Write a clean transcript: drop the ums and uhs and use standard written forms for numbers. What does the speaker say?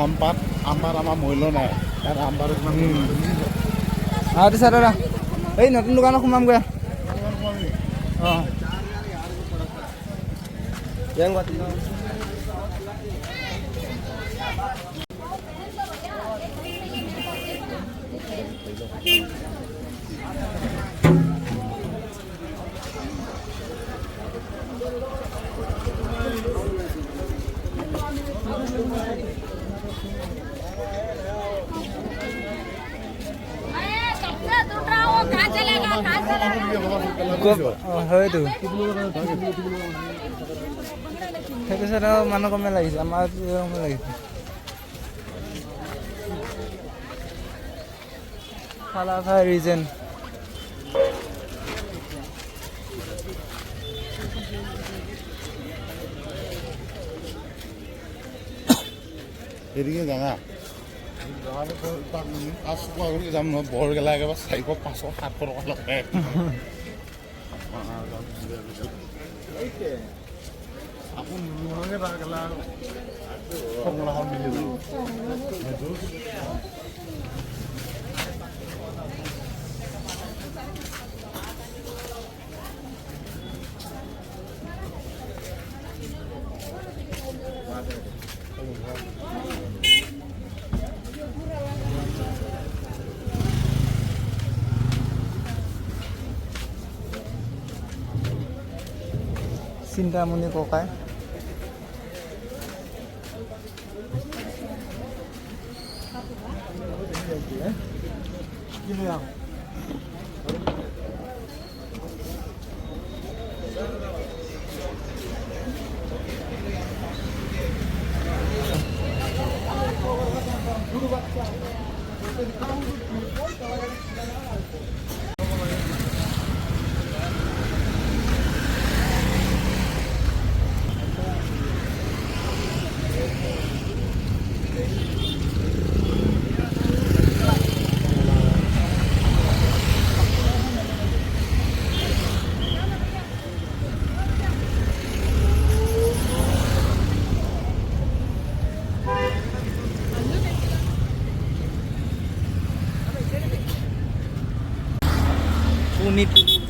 আমপাত আমাৰ মূল্য নাই তাৰ আমপাত আৰু দাদা এই নতুন দোকানত সোমামগৈ অঁ হয়তো সেইটো চাইড মানুহ কমে লাগিছে আমাৰ কমে লাগিছে ফালাফাই ৰিজন এদিকে জানা যাম নহয় বৰ গেলা একেবাৰে 400 500 700 টকা লগাই আপুনি গেলা মিলি চিন্তামণি ককাই পুনিত